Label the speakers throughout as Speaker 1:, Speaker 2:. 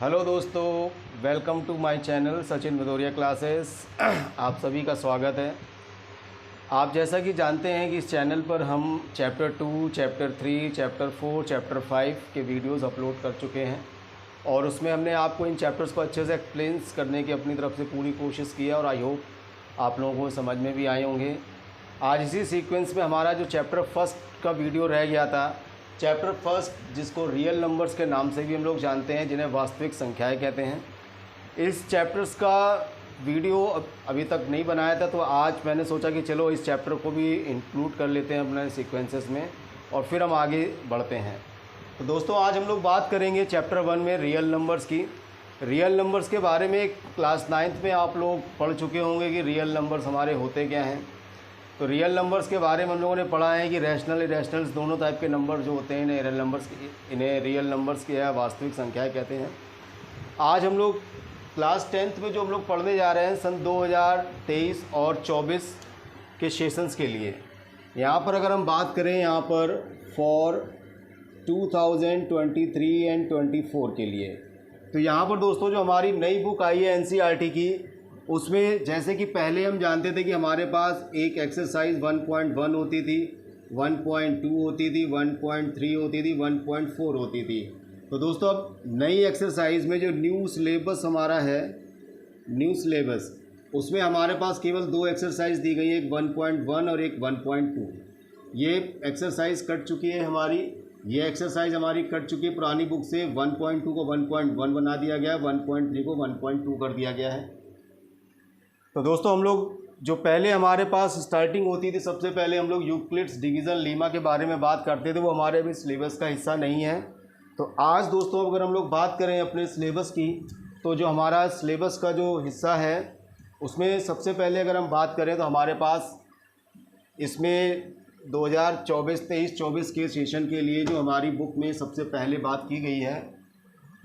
Speaker 1: Hello दोस्तों, welcome to my channel Sachin Bhadauria classes. आप सभी का स्वागत है। आप जैसा कि जानते हैं कि इस चैनल पर हम चैप्टर 2, चैप्टर 3, चैप्टर 4, चैप्टर 5 के वीडियोस अपलोड कर चुके हैं और उसमें हमने आपको इन चैप्टर्स को अच्छे से एक्सप्लेन करने की अपनी तरफ से पूरी कोशिश की है और आई होप आप लोगों को समझ में भी आए होंगे। आज इसी सीक्वेंस में हमारा जो चैप्टर फर्स्ट का वीडियो रह गया था, चैप्टर फर्स्ट जिसको रियल नंबर्स के नाम से भी हम लोग जानते हैं, जिन्हें वास्तविक संख्याएं कहते हैं, इस चैप्टर्स का वीडियो अभी तक नहीं बनाया था, तो आज मैंने सोचा कि चलो इस चैप्टर को भी इंक्लूड कर लेते हैं अपने सीक्वेंसेस में और फिर हम आगे बढ़ते हैं। तो दोस्तों, आज हम लोग बात करेंगे चैप्टर 1 में रियल नंबर्स की। रियल नंबर्स के बारे में क्लास 9th में आप लोग पढ़ चुके होंगे कि रियल नंबर्स हमारे होते क्या हैं। तो रियल नंबर्स के बारे में हम लोगों ने पढ़ा है कि रैशनल इरेशनल्स दोनों टाइप के नंबर जो होते हैं इन्हें रियल नंबर्स की या वास्तविक संख्याएं कहते हैं। आज हम लोग क्लास 10th में जो हम लोग पढ़ने जा रहे हैं सन 2023 और 24 के सेशंस के लिए। यहाँ पर अगर हम बात करें यहाँ पर फॉर 2023 एंड 24 के लिए, तो यहाँ पर दोस्तों जो हमारी नई बुक आई है NCERT की, उसमें जैसे कि पहले हम जानते थे कि हमारे पास एक एक्सरसाइज 1.1 होती थी, 1.2 होती थी, 1.3 होती थी, 1.4 होती थी। तो दोस्तों अब नई एक्सरसाइज में जो न्यू सिलेबस हमारा है, न्यू सिलेबस, उसमें हमारे पास केवल दो एक्सरसाइज दी गई है, एक 1.1 और एक 1.2। ये एक्सरसाइज कट चुकी है हमारी, ये एक्सरसाइज हमारी कट चुकी है पुरानी बुक से। 1.2 को 1.1 बना दिया गया है, 1.3 को 1.2 कर दिया गया है। तो दोस्तों हम लोग जो पहले हमारे पास स्टार्टिंग होती थी, सबसे पहले हम लोग यूक्लिड्स डिवीज़न लीमा के बारे में बात करते थे, वो हमारे अभी सिलेबस का हिस्सा नहीं है। तो आज दोस्तों अगर हम लोग बात करें अपने सिलेबस की, तो जो हमारा सिलेबस का जो हिस्सा है उसमें सबसे पहले अगर हम बात करें तो हमारे पास इसमें 2024 के सेशन के लिए जो हमारी बुक में सबसे पहले बात की गई है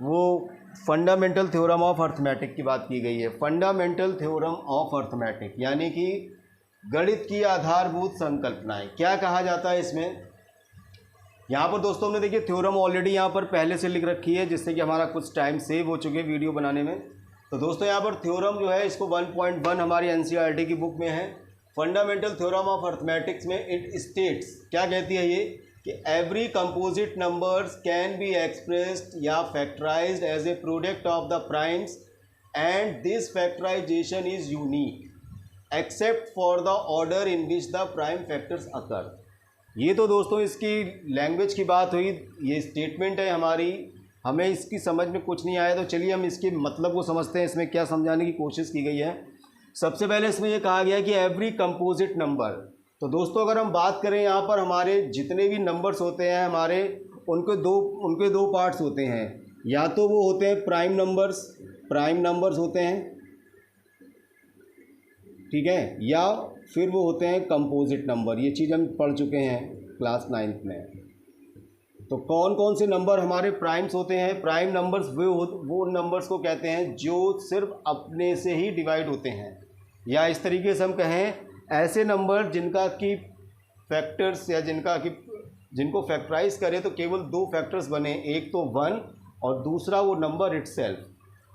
Speaker 1: वो फंडामेंटल थ्योरम ऑफ अर्थमेटिक की बात की गई है। फंडामेंटल थ्योरम ऑफ अर्थमेटिक यानी कि गणित की आधारभूत संकल्पनाएं। क्या कहा जाता है इसमें? यहाँ पर दोस्तों हमने देखिए थ्योरम ऑलरेडी यहाँ पर पहले से लिख रखी है, जिससे कि हमारा कुछ टाइम सेव हो चुके वीडियो बनाने में। तो दोस्तों यहाँ पर थ्योरम जो है इसको 1.1 हमारी NCERT की बुक में है। फंडामेंटल थ्योरम ऑफ अर्थमेटिक्स में इट स्टेट्स, क्या कहती है ये, कि every composite numbers can be expressed या factorized as a product of the primes and this factorization is unique except for the order in which the prime factors occur. ये तो दोस्तों इसकी लैंग्वेज की बात हुई, ये स्टेटमेंट है हमारी। हमें इसकी समझ में कुछ नहीं आया तो चलिए हम इसके मतलब को समझते हैं, इसमें क्या समझाने की कोशिश की गई है। सबसे पहले इसमें यह कहा गया कि एवरी कंपोजिट नंबर, तो दोस्तों अगर हम बात करें यहाँ पर हमारे जितने भी नंबर्स होते हैं हमारे, उनके दो पार्ट्स होते हैं। या तो वो होते हैं प्राइम नंबर्स होते हैं, ठीक है, या फिर वो होते हैं कंपोजिट नंबर। ये चीज़ हम पढ़ चुके हैं क्लास 9th में। तो कौन कौन से नंबर हमारे प्राइम्स होते हैं? प्राइम नंबर्स वो नंबर्स को कहते हैं जो सिर्फ अपने से ही डिवाइड होते हैं, या इस तरीके से हम कहें ऐसे नंबर जिनका कि फैक्टर्स या जिनको फैक्टराइज करें तो केवल दो फैक्टर्स बने, एक तो 1 और दूसरा वो नंबर इटसेल्फ,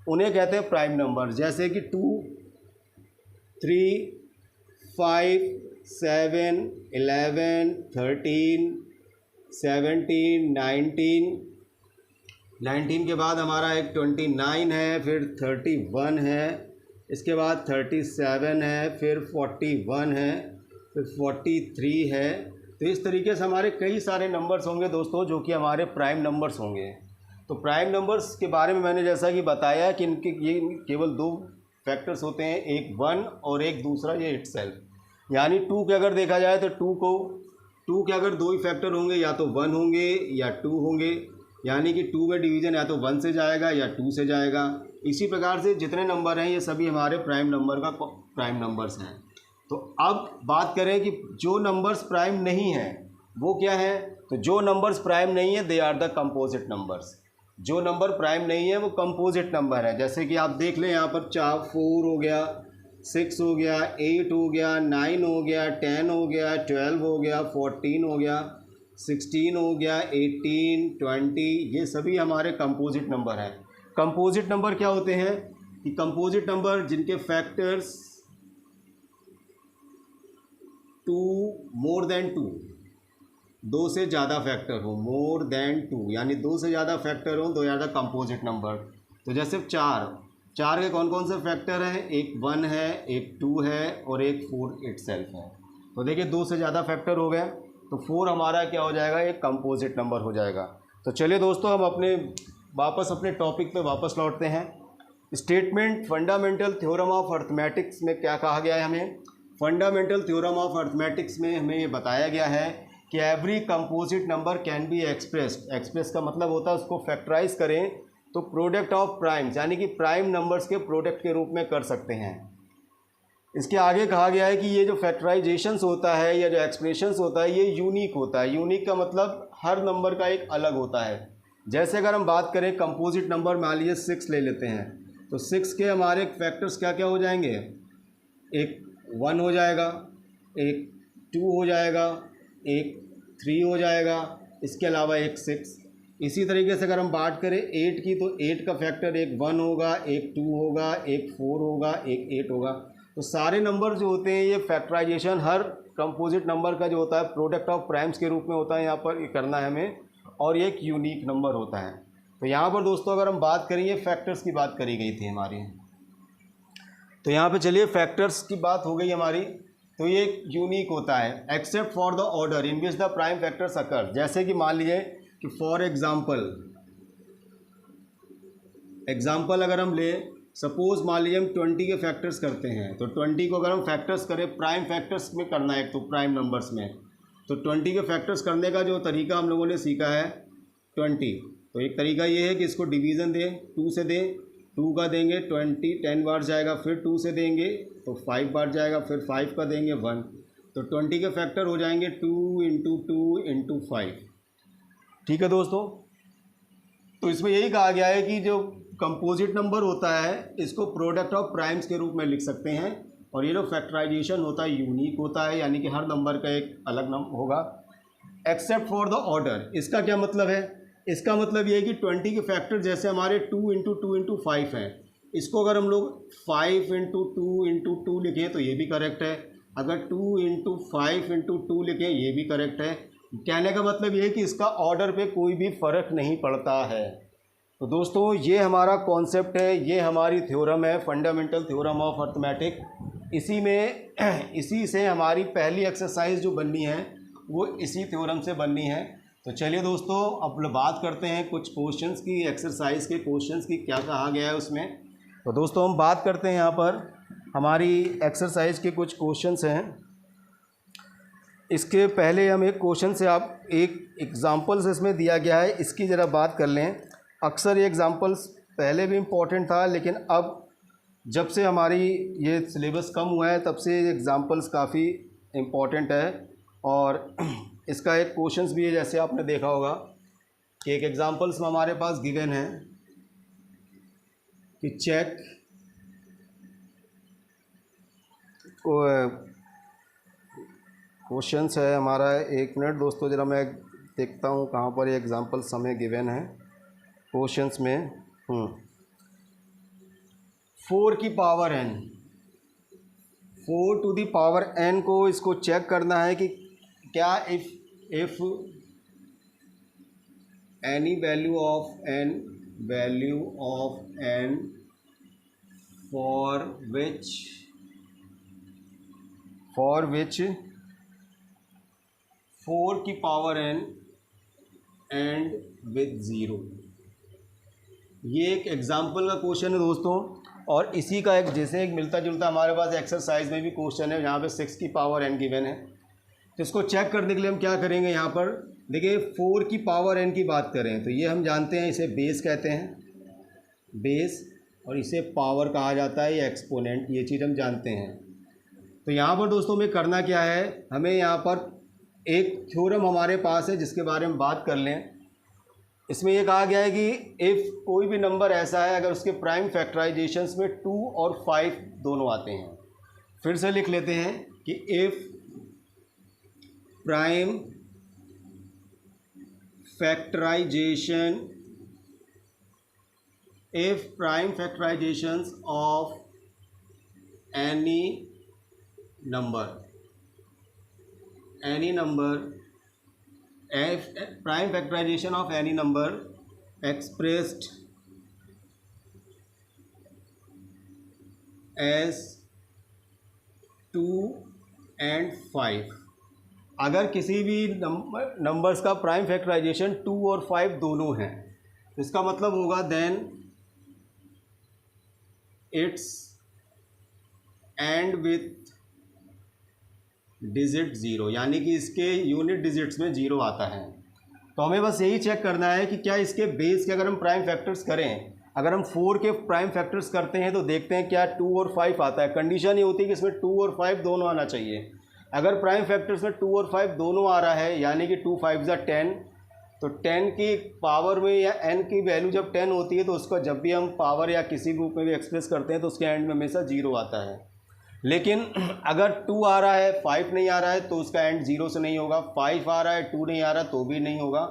Speaker 1: उन्हें कहते हैं प्राइम नंबर। जैसे कि 2, 3, 5, 7, 11, 13, 17, 19 के बाद हमारा एक 29 है, फिर 31 है, इसके बाद 37 है, फिर 41 है, फिर 43 है। तो इस तरीके से हमारे कई सारे नंबर्स होंगे दोस्तों जो कि हमारे प्राइम नंबर्स होंगे। तो प्राइम नंबर्स के बारे में मैंने जैसा कि बताया कि इनके ये केवल दो फैक्टर्स होते हैं, एक 1 और एक दूसरा ये इटसेल्फ। यानी 2 के अगर देखा जाए तो 2 के अगर दो ही फैक्टर होंगे, या तो 1 होंगे या 2 होंगे, यानी कि 2 में डिवीज़न या तो 1 से जाएगा या 2 से जाएगा। इसी प्रकार से जितने नंबर हैं ये सभी हमारे प्राइम नंबर्स हैं। तो अब बात करें कि जो नंबर्स प्राइम नहीं हैं वो क्या है? तो जो नंबर्स प्राइम नहीं है they are the composite numbers. जो नंबर प्राइम नहीं है वो कंपोजिट नंबर है। जैसे कि आप देख लें यहाँ पर 4 हो गया, 6 हो गया, 8 हो गया, 9 हो गया, 10 हो गया, 12 हो गया, 14 हो गया, 16 हो गया, 18, 20, ये सभी हमारे कंपोजिट नंबर हैं। कंपोजिट नंबर क्या होते हैं कि कंपोजिट नंबर जिनके फैक्टर्स 2 मोर देन 2, 2 से ज़्यादा फैक्टर हो, मोर देन 2 यानी 2 से ज़्यादा फैक्टर हो तो ज़्यादा कंपोजिट नंबर। तो जैसे 4 के कौन कौन से फैक्टर हैं, एक 1 है, एक 2 है और एक 4 इटसेल्फ है। तो देखिए 2 से ज़्यादा फैक्टर हो गए तो 4 हमारा क्या हो जाएगा, एक कंपोजिट नंबर हो जाएगा। तो चलिए दोस्तों हम अपने टॉपिक पे वापस लौटते हैं। Statement fundamental theorem of arithmetics में क्या कहा गया है हमें, फंडामेंटल थ्योरम ऑफ अर्थमेटिक्स में हमें ये बताया गया है कि every composite number can be expressed, express का मतलब होता है उसको फैक्टराइज करें तो प्रोडक्ट ऑफ प्राइम्स यानी कि प्राइम नंबर्स के प्रोडक्ट के रूप में कर सकते हैं। इसके आगे कहा गया है कि ये जो फैक्टराइजेशंस होता है या जो एक्सप्रेशंस होता है ये यूनिक होता है। यूनिक का मतलब हर नंबर का एक अलग होता है। जैसे अगर हम बात करें कंपोजिट नंबर, मान लीजिए 6 ले लेते हैं तो 6 के हमारे फैक्टर्स क्या क्या हो जाएंगे, एक 1 हो जाएगा, एक 2 हो जाएगा, एक 3 हो जाएगा, इसके अलावा एक 6। इसी तरीके से अगर हम बात करें 8 की तो 8 का फैक्टर एक 1 होगा, एक 2 होगा, एक 4 होगा, एक 8 होगा। तो सारे नंबर जो होते हैं ये फैक्टराइजेशन हर कंपोजिट नंबर का जो होता है प्रोडक्ट ऑफ प्राइम्स के रूप में होता है, यहाँ पर ये करना है हमें, और ये एक यूनिक नंबर होता है। तो यहाँ पर दोस्तों अगर हम बात करें, ये फैक्टर्स की बात करी गई थी हमारी, तो यहाँ पे चलिए फैक्टर्स की बात हो गई हमारी। तो ये यूनिक होता है except for the order in which the prime factors occur. जैसे कि मान लीजिए कि फॉर एग्जाम्पल अगर हम ले, सपोज मान लीजिए हम 20 के फैक्टर्स करते हैं तो 20 को अगर हम फैक्टर्स करें, प्राइम फैक्टर्स में करना है तो प्राइम नंबर्स में, तो 20 के फैक्टर्स करने का जो तरीका हम लोगों ने सीखा है 20। तो एक तरीका ये है कि इसको डिवीज़न दें, 2 से दें, 2 का देंगे 20 10 बार जाएगा, फिर 2 से देंगे तो 5 बार जाएगा, फिर 5 का देंगे 1, तो 20 के फैक्टर हो जाएंगे 2 इंटू 2 इंटू 5। ठीक है दोस्तों, तो इसमें यही कहा गया है कि जो कंपोजिट नंबर होता है इसको प्रोडक्ट ऑफ प्राइम्स के रूप में लिख सकते हैं, और ये जो फैक्टराइजेशन होता है यूनिक होता है, यानी कि हर नंबर का एक अलग नंबर होगा एक्सेप्ट फॉर द ऑर्डर। इसका क्या मतलब है, इसका मतलब ये है कि 20 के फैक्टर जैसे हमारे 2 इंटू 2 इंटू 5 हैं, इसको अगर हम लोग 5 इंटू 2 इंटू 2 लिखें तो ये भी करेक्ट है, अगर 2 इंटू 5 इंटू 2 लिखें ये भी करेक्ट है। कहने का मतलब ये है कि इसका ऑर्डर पे कोई भी फ़र्क नहीं पड़ता है। तो दोस्तों ये हमारा कॉन्सेप्ट है, ये हमारी थ्योरम है फंडामेंटल थ्योरम ऑफ अर्थमेटिक। इसी से हमारी पहली एक्सरसाइज जो बननी है वो इसी थ्योरम से बननी है। तो चलिए दोस्तों अब बात करते हैं कुछ क्वेश्चंस की, एक्सरसाइज के क्वेश्चंस की क्या कहा गया है उसमें। तो दोस्तों हम बात करते हैं यहाँ पर हमारी एक्सरसाइज के कुछ क्वेश्चंस हैं। इसके पहले हम एक क्वेश्चन से आप एक एग्ज़ाम्पल्स इसमें दिया गया है, इसकी ज़रा बात कर लें। अक्सर ये एग्ज़ाम्पल्स पहले भी इम्पोर्टेंट था, लेकिन अब जब से हमारी ये सिलेबस कम हुआ है तब से एग्ज़ाम्पल्स काफ़ी इम्पोर्टेंट है। और इसका एक क्वेश्चंस भी है, जैसे आपने देखा होगा कि एक एग्ज़ाम्पल्स में हमारे पास गिवन है कि चेक क्वेश्चंस है हमारा। 1 मिनट दोस्तों, ज़रा मैं देखता हूँ कहाँ पर ये एग्ज़ाम्पल्स हमें गिवन है क्वेश्चंस में। 4 की power n, 4 to the power n को इसको चेक करना है कि क्या if any value of n for which 4 की पावर n एंड विद 0। ये एक एग्जाम्पल का क्वेश्चन है दोस्तों, और इसी का एक जैसे एक मिलता जुलता हमारे पास एक्सरसाइज में भी क्वेश्चन है जहाँ पे 6 की पावर n गिवन है। तो इसको चेक करने के लिए हम क्या करेंगे, यहाँ पर देखिए 4 की पावर n की बात करें तो ये हम जानते हैं इसे बेस कहते हैं, बेस, और इसे पावर कहा जाता है या एक्सपोनेंट, ये चीज़ हम जानते हैं। तो यहाँ पर दोस्तों में करना क्या है, हमें यहाँ पर एक थ्योरम हमारे पास है जिसके बारे में बात कर लें। इसमें ये कहा गया है कि इफ़ कोई भी नंबर ऐसा है अगर उसके प्राइम फैक्टराइजेशंस में 2 और 5 दोनों आते हैं। फिर से लिख लेते हैं कि if prime factorization if prime factorizations of any number f prime factorization of any number expressed as 2 and 5, अगर किसी भी नंबर्स का प्राइम फैक्टराइजेशन 2 और 5 दोनों हैं, इसका मतलब होगा then it's end with digit zero, यानी कि इसके यूनिट डिजिट्स में ज़ीरो आता है। तो हमें बस यही चेक करना है कि क्या इसके बेस के अगर हम प्राइम फैक्टर्स करें, अगर हम 4 के प्राइम फैक्टर्स करते हैं तो देखते हैं क्या 2 और 5 आता है। कंडीशन ये होती है कि इसमें 2 और 5 दोनों आना चाहिए। अगर प्राइम फैक्टर्स में 2 और 5 दोनों आ रहा है, यानी कि 2 5 ज़ा 10, तो 10 की पावर में या n की वैल्यू जब 10 होती है तो उसको जब भी हम पावर या किसी रूप में भी एक्सप्रेस करते हैं तो उसके एंड में हमेशा 0 आता है। लेकिन अगर 2 आ रहा है 5 नहीं आ रहा है तो उसका एंड 0 से नहीं होगा, 5 आ रहा है 2 नहीं आ रहा तो भी नहीं होगा।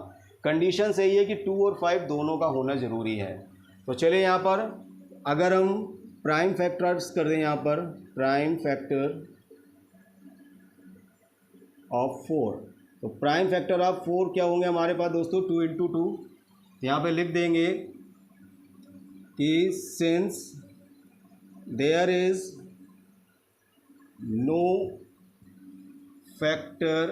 Speaker 1: कंडीशन सही है कि 2 और 5 दोनों का होना ज़रूरी है। तो चलिए यहाँ पर अगर हम प्राइम फैक्टर्स कर दें, यहाँ पर प्राइम फैक्टर ऑफ 4, तो प्राइम फैक्टर ऑफ 4 क्या होंगे हमारे पास दोस्तों, 2 इंटू 2। यहाँ पर लिख देंगे कि since there is no factor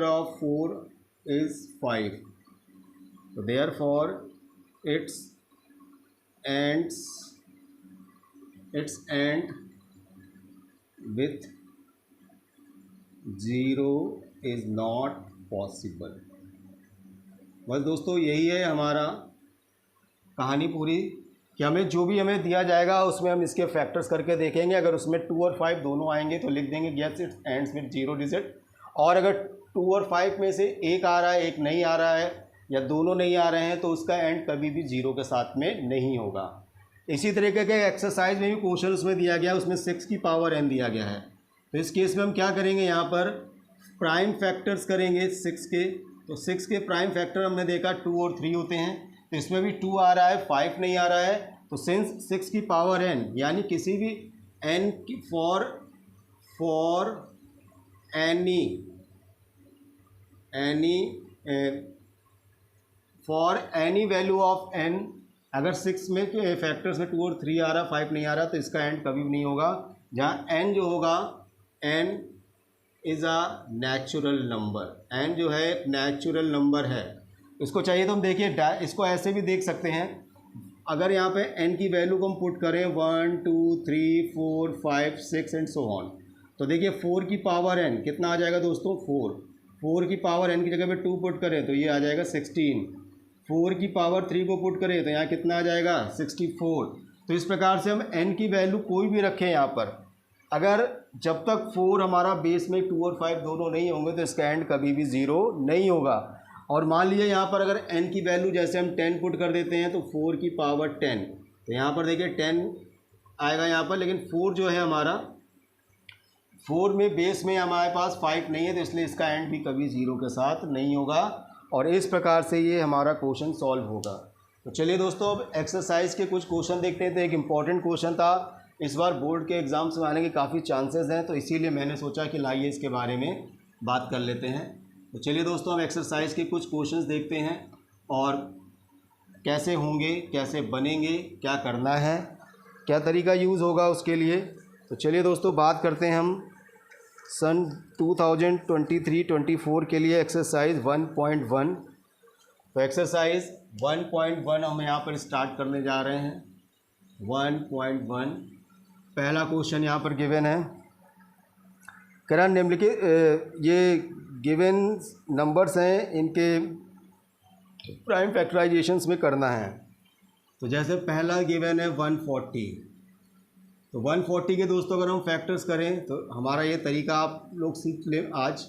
Speaker 1: of 4 is 5, so therefore its end with 0 is not possible। बस दोस्तों यही है हमारा कहानी पूरी, कि हमें जो भी हमें दिया जाएगा उसमें हम इसके फैक्टर्स करके देखेंगे। अगर उसमें 2 और 5 दोनों आएंगे तो लिख देंगे yes it's ends with 0 digit, और अगर 2 और 5 में से एक आ रहा है एक नहीं आ रहा है या दोनों नहीं आ रहे हैं तो उसका एंड कभी भी 0 के साथ में नहीं होगा। इसी तरीके के एक्सरसाइज में भी क्वेश्चन उसमें दिया गया, उसमें 6 की पावर n दिया गया है। तो इस केस में हम क्या करेंगे, यहाँ पर प्राइम फैक्टर्स करेंगे 6 के। तो 6 के प्राइम फैक्टर हमने देखा 2 और 3 होते हैं, तो इसमें भी 2 आ रहा है 5 नहीं आ रहा है। तो सिंस 6 की पावर n, यानी किसी भी n की for any value of n, अगर 6 में फैक्टर्स में 2 और 3 आ रहा 5 नहीं आ रहा तो इसका एंड कभी भी नहीं होगा। जहाँ n जो होगा, n is a natural number, n जो है एक नेचुरल नंबर है। इसको चाहिए तो हम देखिए इसको ऐसे भी देख सकते हैं, अगर यहाँ पे n की वैल्यू को हम पुट करें 1 2 3 4 5 6 एंड सो ऑन, तो देखिए 4 की पावर n कितना आ जाएगा दोस्तों, 4 की पावर n की जगह पे 2 पुट करें तो ये आ जाएगा 16। 4 की पावर 3 को पुट करें तो यहाँ कितना आ जाएगा 64। तो इस प्रकार से हम n की वैल्यू कोई भी रखें यहाँ पर, अगर जब तक 4 हमारा बेस में 2 और 5 दोनों नहीं होंगे तो इसका एंड कभी भी 0 नहीं होगा। और मान लीजिए यहाँ पर अगर n की वैल्यू जैसे हम 10 पुट कर देते हैं तो 4 की पावर 10, तो यहाँ पर देखिए 10 आएगा यहाँ पर, लेकिन 4 जो है हमारा 4 में बेस में हमारे पास 5 नहीं है तो इसलिए इसका एंड भी कभी 0 के साथ नहीं होगा। और इस प्रकार से ये हमारा क्वेश्चन सॉल्व होगा। तो चलिए दोस्तों अब एक्सरसाइज के कुछ क्वेश्चन देखते हैं। तो एक इम्पॉर्टेंट क्वेश्चन था, इस बार बोर्ड के एग्ज़ाम्स में आने के काफ़ी चांसेस हैं, तो इसीलिए मैंने सोचा कि लाइए इसके बारे में बात कर लेते हैं। तो चलिए दोस्तों हम एक्सरसाइज के कुछ क्वेश्चंस देखते हैं और कैसे होंगे, कैसे बनेंगे, क्या करना है, क्या तरीका यूज़ होगा उसके लिए। तो चलिए दोस्तों बात करते हैं हम सन 2023-24 के लिए एक्सरसाइज 1.1। तो एक्सरसाइज 1.1 हम यहाँ पर स्टार्ट करने जा रहे हैं। 1.1 पहला क्वेश्चन यहाँ पर गिवन है, करा निम्नलिखित ये गिवन नंबर्स हैं, इनके प्राइम फैक्टराइजेशंस में करना है। तो जैसे पहला गिवन है 140, तो 140 के दोस्तों अगर हम फैक्टर्स करें तो हमारा ये तरीका आप लोग सीख लें आज।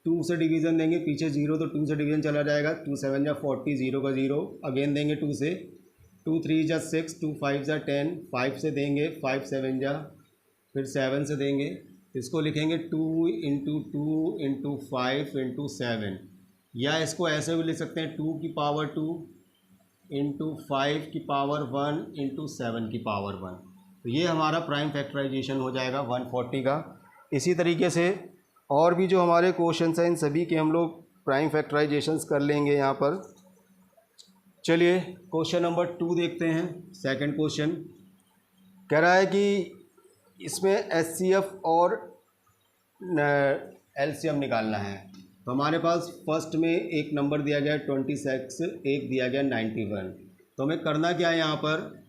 Speaker 1: 2 से डिवीज़न देंगे, पीछे 0 तो 2 से डिवीज़न चला जाएगा, 2 7 जा 40, 0 का 0, अगेन देंगे 2 से, 2 3 जा 6, 2 5 जा 10, 5 से देंगे, 5 7 जा, फिर 7 से देंगे, इसको लिखेंगे 2 इंटू 2 इंटू 5 इंटू 7, या इसको ऐसे भी लिख सकते हैं 2 की पावर 2 इंटू 5 की पावर 1 इंटू 7 की पावर 1। तो ये हमारा प्राइम फैक्टराइजेशन हो जाएगा 140 का। इसी तरीके से और भी जो हमारे क्वेश्चन हैं इन सभी के हम लोग प्राइम फैक्टराइजेशंस कर लेंगे यहाँ पर। चलिए क्वेश्चन नंबर 2 देखते हैं। सेकंड क्वेश्चन कह रहा है कि इसमें एचसीएफ और एलसीएम निकालना है। तो हमारे पास फर्स्ट में एक नंबर दिया गया 26, एक दिया गया 91। तो हमें करना क्या है यहाँ पर,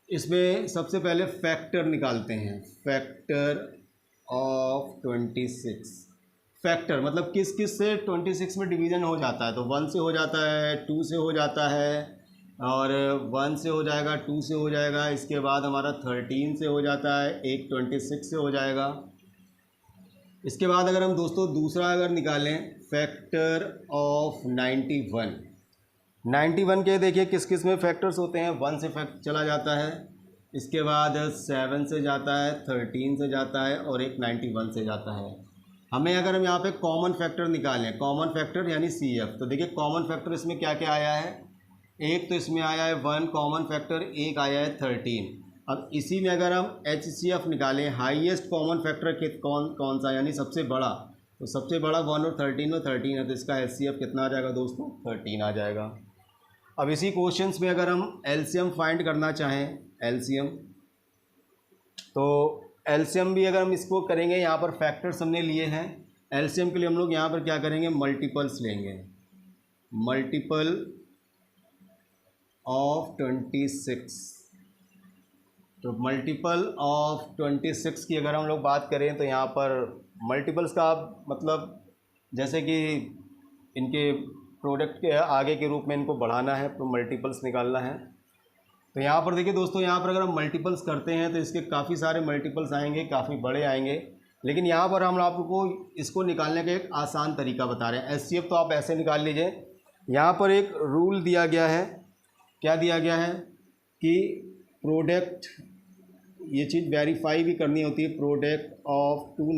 Speaker 1: इसमें सबसे पहले फैक्टर निकालते हैं। फैक्टर ऑफ 26, फैक्टर मतलब किस किस से 26 में डिवीज़न हो जाता है। तो 1 से हो जाता है, 2 से हो जाता है, और 1 से हो जाएगा, 2 से हो जाएगा, इसके बाद हमारा 13 से हो जाता है, एक 26 से हो जाएगा। इसके बाद अगर हम दोस्तों दूसरा अगर निकालें फैक्टर ऑफ 91 के देखिए किस किस में फैक्टर्स होते हैं। 1 से फैक्ट चला जाता है, इसके बाद 7 से जाता है, 13 से जाता है, और एक 91 से जाता है। हमें अगर हम यहाँ पे कॉमन फैक्टर निकालें, कॉमन फैक्टर यानी CF, तो देखिए कॉमन फैक्टर इसमें क्या क्या आया है। एक तो इसमें आया है 1 कॉमन फैक्टर, एक आया है 13। अब इसी में अगर हम HCF निकालें, हाईएस्ट कॉमन फैक्टर कौन सा यानी सबसे बड़ा, तो सबसे बड़ा 1 और 13 में 13 है, तो इसका HCF कितना आ जाएगा दोस्तों, 13 आ जाएगा। अब इसी क्वेश्चंस में अगर हम LCM फाइंड करना चाहें, LCM, तो LCM भी अगर हम इसको करेंगे, यहाँ पर फैक्टर्स हमने लिए हैं। LCM के लिए हम लोग यहाँ पर क्या करेंगे, मल्टीपल्स लेंगे। मल्टीपल ऑफ 26, तो मल्टीपल ऑफ 26 की अगर हम लोग बात करें तो यहाँ पर मल्टीपल्स का मतलब जैसे कि इनके प्रोडक्ट के आगे के रूप में इनको बढ़ाना है, तो मल्टीपल्स निकालना है। तो यहाँ पर देखिए दोस्तों, यहाँ पर अगर हम मल्टीपल्स करते हैं तो इसके काफ़ी सारे मल्टीपल्स आएंगे, काफ़ी बड़े आएंगे। लेकिन यहाँ पर हम आपको इसको निकालने का एक आसान तरीका बता रहे हैं। HCF तो आप ऐसे निकाल लीजिए। यहाँ पर एक रूल दिया गया है, क्या दिया गया है कि प्रोडक्ट, ये चीज़ वेरीफाई भी करनी होती है। प्रोडक्ट ऑफ टू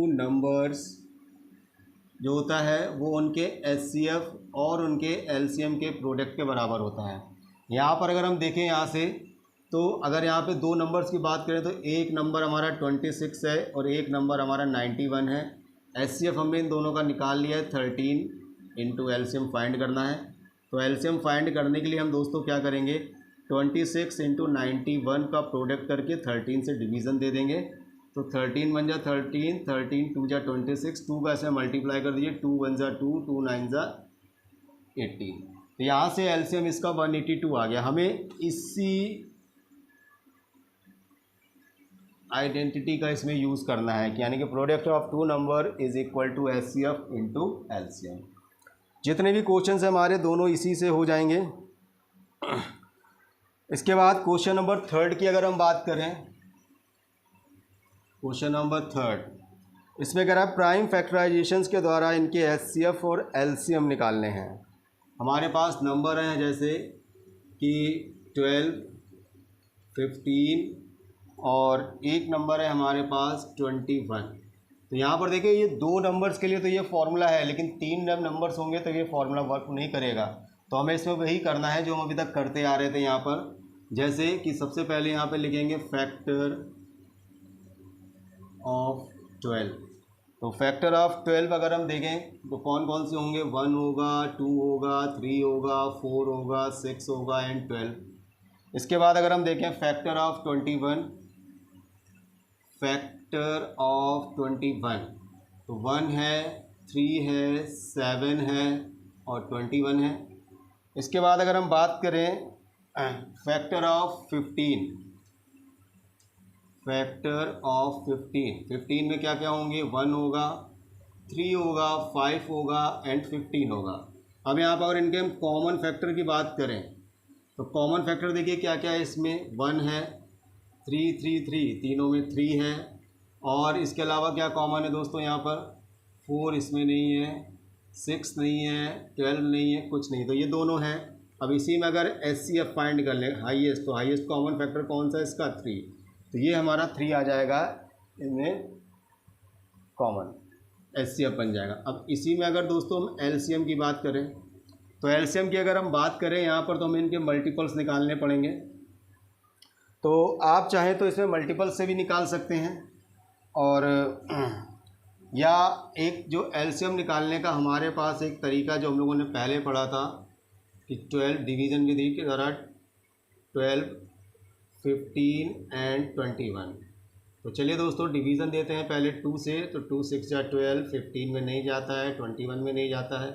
Speaker 1: नंबर्स जो होता है वो उनके HCF और उनके LCM के प्रोडक्ट के बराबर होता है। यहाँ पर अगर हम देखें यहाँ से, तो अगर यहाँ पे दो नंबर्स की बात करें तो एक नंबर हमारा 26 है और एक नंबर हमारा 91 है। HCF हमने इन दोनों का निकाल लिया है 13 इंटू LCM फाइंड करना है। तो LCM फाइंड करने के लिए हम दोस्तों क्या करेंगे, 26 इंटू 91 का प्रोडक्ट करके 13 से डिवीज़न दे देंगे। तो 13 1 जा 13, 13 2 जा 26, 2 का ऐसे मल्टीप्लाई कर दीजिए, 2 1 जा 2, 2 9 जा 18। तो यहाँ से LCM इसका 182 आ गया। हमें इसी आइडेंटिटी का इसमें यूज़ करना है कि यानी कि product of two number is equal to HCF into LCM। जितने भी क्वेश्चन हैं हमारे दोनों इसी से हो जाएंगे। इसके बाद क्वेश्चन नंबर 3 की अगर हम बात करें, क्वेश्चन नंबर 3 इसमें कह रहा है प्राइम फैक्टराइजेशंस के द्वारा इनके HCF और LCM निकालने हैं। हमारे पास नंबर हैं जैसे कि 12, 15 और एक नंबर है हमारे पास 21। तो यहाँ पर देखिए ये दो नंबर्स के लिए तो ये फॉर्मूला है, लेकिन तीन जब नंबर्स होंगे तो ये फॉर्मूला वर्क नहीं करेगा। तो हमें इसमें वही करना है जो हम अभी तक करते आ रहे थे। यहाँ पर जैसे कि सबसे पहले यहाँ पे लिखेंगे फैक्टर ऑफ 12। तो फैक्टर ऑफ 12 अगर हम देखें तो कौन कौन से होंगे, 1 होगा, 2 होगा, 3 होगा, 4 होगा, 6 होगा एंड 12। इसके बाद अगर हम देखें फैक्टर ऑफ 21, फैक्टर ऑफ 21 तो 1 है, 3 है, 7 है और 21 है। इसके बाद अगर हम बात करें फैक्टर ऑफ 15, फैक्टर ऑफ 15 में क्या क्या होंगे, 1 होगा, 3 होगा, 5 होगा एंड 15 होगा। अब यहाँ पर अगर इनके हम कॉमन फैक्टर की बात करें तो कॉमन फैक्टर देखिए क्या क्या है इसमें, 1 है, 3 3 3, तीनों में 3 है, और इसके अलावा क्या कॉमन है दोस्तों यहाँ पर, 4 इसमें नहीं है, 6 नहीं है, 12 नहीं है, कुछ नहीं, तो ये दोनों हैं। अब इसी में अगर HCF फाइंड कर लें हाईएस्ट, तो हाईएस्ट कॉमन फैक्टर कौन सा है इसका, 3। तो ये हमारा 3 आ जाएगा इनमें कॉमन, HCF बन जाएगा। अब इसी में अगर दोस्तों हम LCM की बात करें तो LCM की अगर हम बात करें यहाँ पर तो हमें इनके मल्टीपल्स निकालने पड़ेंगे। तो आप चाहें तो इसमें मल्टीपल से भी निकाल सकते हैं, और या एक जो LCM निकालने का हमारे पास एक तरीका जो हम लोगों ने पहले पढ़ा था कि 12 डिवीज़न विधि के द्वारा 12, 15 एंड 21। तो चलिए दोस्तों डिवीज़न देते हैं पहले 2 से। तो 2 6 या 12, 15 में नहीं जाता है, 21 में नहीं जाता है।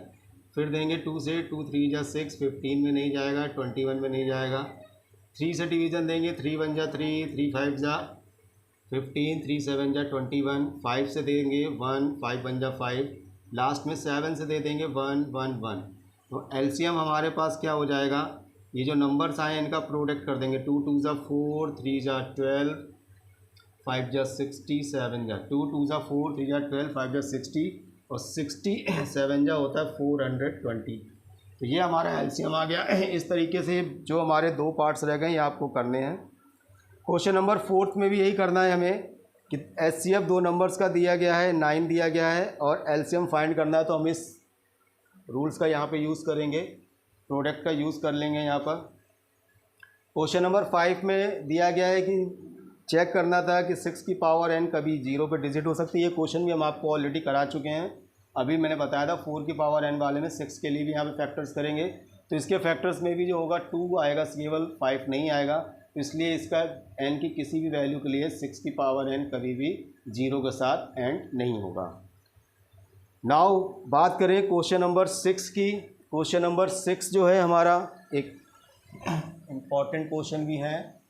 Speaker 1: फिर देंगे 2 से, 2 3 जा 6, 15 में नहीं जाएगा, 21 में नहीं जाएगा। 3 से डिवीज़न देंगे, 3 1 जा 3, 3 5 जा 15, 3 7 जा 21। 5 से देंगे 1, 5 1 जा 5। लास्ट में 7 से दे देंगे 1 1 1। तो LCM हमारे पास क्या हो जाएगा, ये जो नंबर्स आए इनका प्रोडक्ट कर देंगे। 2 2 जा 4, 3 जा 12, 5 जा 60, 7 जा 2 2 जा 4, 3 जा 12, 5 जा 60 और 67 जा होता है 420। तो ये हमारा LCM आ गया। इस तरीके से जो हमारे 2 पार्ट्स रह गए ये आपको करने हैं। क्वेश्चन नंबर 4 में भी यही करना है हमें कि HCF 2 नंबर्स का दिया गया है, 9 दिया गया है और LCM फाइंड करना है। तो हम इस रूल्स का यहाँ पे यूज़ करेंगे, प्रोडक्ट का यूज़ कर लेंगे यहाँ पर। क्वेश्चन नंबर 5 में दिया गया है कि चेक करना था कि 6 की पावर n कभी 0 पे डिजिट हो सकती है। ये क्वेश्चन भी हम आपको ऑलरेडी करा चुके हैं। अभी मैंने बताया था 4 की पावर n वाले में 6 के लिए भी यहाँ पे फैक्टर्स करेंगे। तो इसके फैक्टर्स में भी जो होगा 2 आएगा, केवल 5 नहीं आएगा। तो इसलिए इसका n की किसी भी वैल्यू के लिए 6 की पावर n कभी भी 0 के साथ एंड नहीं होगा। नाउ बात करें क्वेश्चन नंबर 6 की। क्वेश्चन नंबर 6 जो है हमारा एक इम्पॉर्टेंट क्वेश्चन भी है।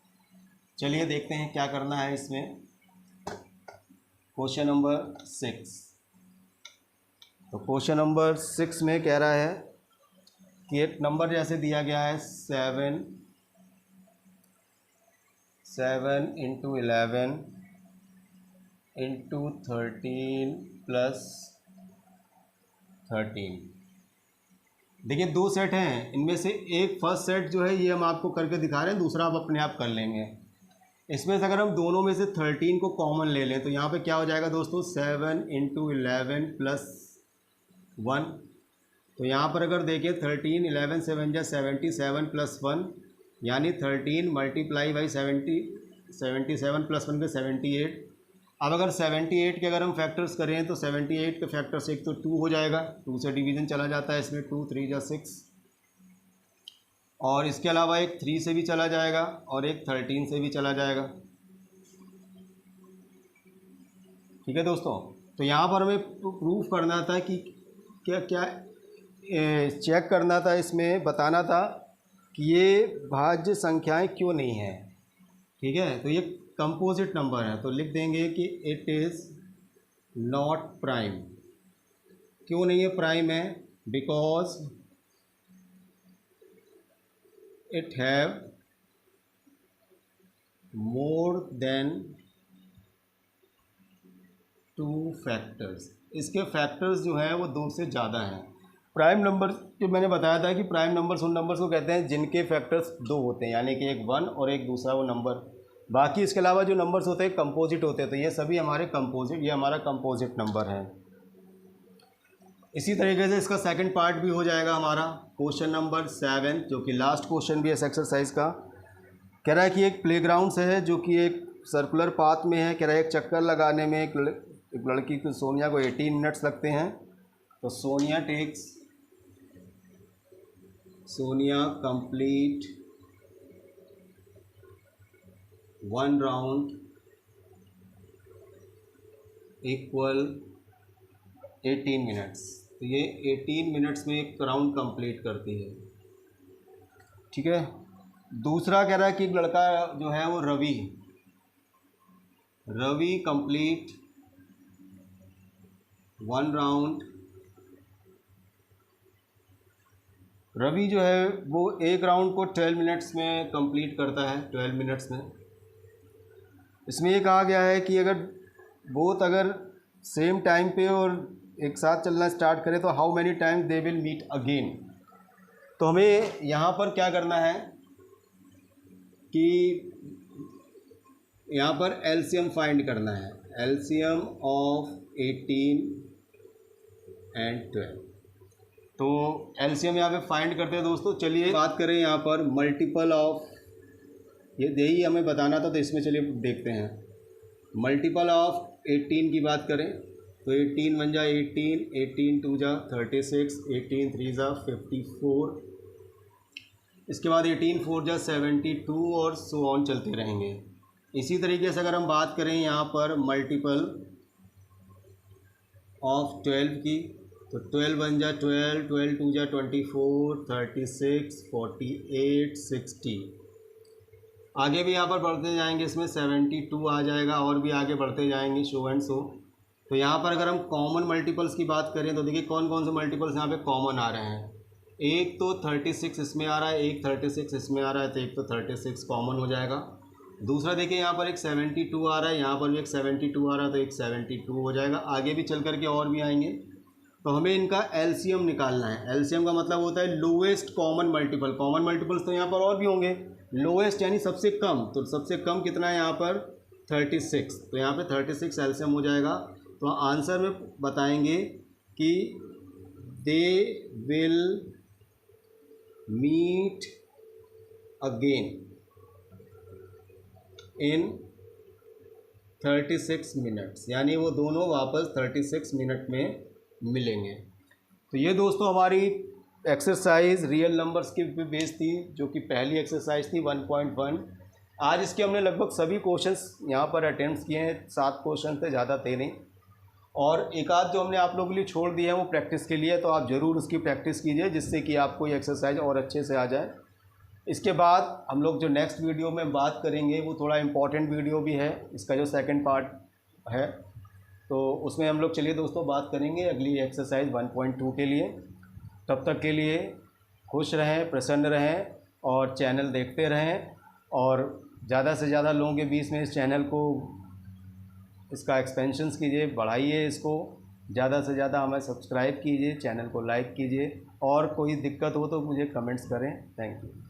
Speaker 1: चलिए देखते हैं क्या करना है इसमें। क्वेश्चन नंबर 6, तो क्वेश्चन नंबर 6 में कह रहा है कि एक नंबर जैसे दिया गया है 7 इंटू 11 इंटू 13 प्लस 13। देखिए 2 सेट हैं, इनमें से एक फर्स्ट सेट जो है ये हम आपको करके दिखा रहे हैं, दूसरा आप अपने आप कर लेंगे। इसमें से अगर हम दोनों में से 13 को कॉमन ले लें तो यहाँ पे क्या हो जाएगा दोस्तों, 7 इंटू 11 प्लस 1। तो यहाँ पर अगर देखिए 13, 11 7 जा 77 प्लस 1 यानी 13 मल्टीप्लाई बाई 70, 77 प्लस 1 के 78। अब अगर 78 के अगर हम फैक्टर्स करें तो 78 के फैक्टर्स एक तो 2 हो जाएगा, 2 से डिवीज़न चला जाता है इसमें, 2 3 जा 6 और इसके अलावा एक 3 से भी चला जाएगा और एक 13 से भी चला जाएगा। ठीक है दोस्तों, तो यहाँ पर हमें प्रूफ करना था कि क्या क्या चेक करना था, इसमें बताना था कि ये भाज्य संख्याएं क्यों नहीं हैं। ठीक है, तो ये कंपोजिट नंबर है तो लिख देंगे कि इट इज़ नॉट प्राइम। क्यों नहीं है प्राइम है, because it have more than 2 factors. इसके फैक्टर्स जो हैं वो 2 से ज़्यादा हैं। प्राइम नंबर जो मैंने बताया था कि प्राइम नंबर्स उन नंबर्स को कहते हैं जिनके फैक्टर्स 2 होते हैं, यानी कि एक 1 और एक दूसरा वो नंबर। बाकी इसके अलावा जो नंबर्स होते हैं कंपोजिट होते हैं, तो ये सभी हमारे कंपोजिट, ये हमारा कंपोजिट नंबर है। इसी तरीके से इसका सेकंड पार्ट भी हो जाएगा हमारा क्वेश्चन नंबर 7, जो कि लास्ट क्वेश्चन भी है इस एक्सरसाइज का। कह रहा है कि एक प्लेग्राउंड से है जो कि एक सर्कुलर पाथ में है। कह रहा है एक चक्कर लगाने में एक लड़की को, सोनिया को 18 मिनट्स लगते हैं। तो Sonia complete 1 round equal 18 minutes. तो ये 18 मिनट्स में एक राउंड कंप्लीट करती है। ठीक है, दूसरा कह रहा है कि एक लड़का जो है वो रवि कंप्लीट 1 राउंड। रवि जो है वो एक राउंड को 12 मिनट्स में कंप्लीट करता है, 12 मिनट्स में। इसमें ये कहा गया है कि अगर बोथ अगर सेम टाइम पे और एक साथ चलना स्टार्ट करें तो how many times they will meet again. तो हमें यहाँ पर क्या करना है कि यहाँ पर एलसीएम फाइंड करना है, एलसीएम ऑफ 18 एंड 12। तो एलसीएम यहाँ पे फाइंड करते हैं दोस्तों। चलिए बात करें यहाँ पर मल्टीपल ऑफ, ये यही हमें बताना था, तो इसमें चलिए देखते हैं। मल्टीपल ऑफ 18 की बात करें तो 18 1 जा 18, 18 2 जा 36, 18 3 जा 54, इसके बाद 18 4 जा 72 और सो ऑन चलते रहेंगे। इसी तरीके से अगर हम बात करें यहाँ पर मल्टीपल ऑफ 12 की तो 12 1 जा 12, 12 2 जा 24, 36, 48, 60। आगे भी यहाँ पर बढ़ते जाएंगे, इसमें 72 आ जाएगा और भी आगे बढ़ते जाएंगे, शो एंड सो। तो यहाँ पर अगर हम कॉमन मल्टीपल्स की बात करें तो देखिए कौन कौन से मल्टीपल्स यहाँ पे कॉमन आ रहे हैं। एक तो 36 इसमें आ रहा है, एक 36 इसमें आ रहा है, तो एक तो 36 कॉमन हो जाएगा। दूसरा देखिए यहाँ पर एक 72 आ रहा है, यहाँ पर भी एक 72 आ रहा है, तो एक 72 हो जाएगा। आगे भी चल करके और भी आएंगे, तो हमें इनका एलसीएम निकालना है। एलसीएम का मतलब होता है lowest common multiple. Common multiples तो यहाँ पर और भी होंगे, लोएस्ट यानी सबसे कम। तो सबसे कम कितना है यहाँ पर 36, तो यहाँ पे 36 एलसीएम हो जाएगा। तो आंसर में बताएंगे कि they will meet again in 36 minutes, यानी वो दोनों वापस 36 मिनट में मिलेंगे। तो ये दोस्तों हमारी एक्सरसाइज रियल नंबर्स की बेस थी, जो कि पहली एक्सरसाइज थी 1.1। आज इसके हमने लगभग सभी क्वेश्चंस यहाँ पर अटेम्प्ट किए हैं। 7 क्वेश्चन थे, ज़्यादा थे नहीं, और एक आध जो हमने आप लोगों के लिए छोड़ दिए हैं वो प्रैक्टिस के लिए। तो आप ज़रूर उसकी प्रैक्टिस कीजिए, जिससे कि आपको ये एक्सरसाइज और अच्छे से आ जाए। इसके बाद हम लोग जो नेक्स्ट वीडियो में बात करेंगे वो थोड़ा इम्पॉर्टेंट वीडियो भी है, इसका जो सेकंड पार्ट है, तो उसमें हम लोग चलिए दोस्तों बात करेंगे अगली एक्सरसाइज 1.2 के लिए। तब तक के लिए खुश रहें, प्रसन्न रहें और चैनल देखते रहें, और ज़्यादा से ज़्यादा लोगों के बीच में इस चैनल को, इसका एक्सपेंशंस कीजिए, बढ़ाइए इसको, ज़्यादा से ज़्यादा हमें सब्सक्राइब कीजिए, चैनल को लाइक कीजिए, और कोई दिक्कत हो तो मुझे कमेंट्स करें। Thank you.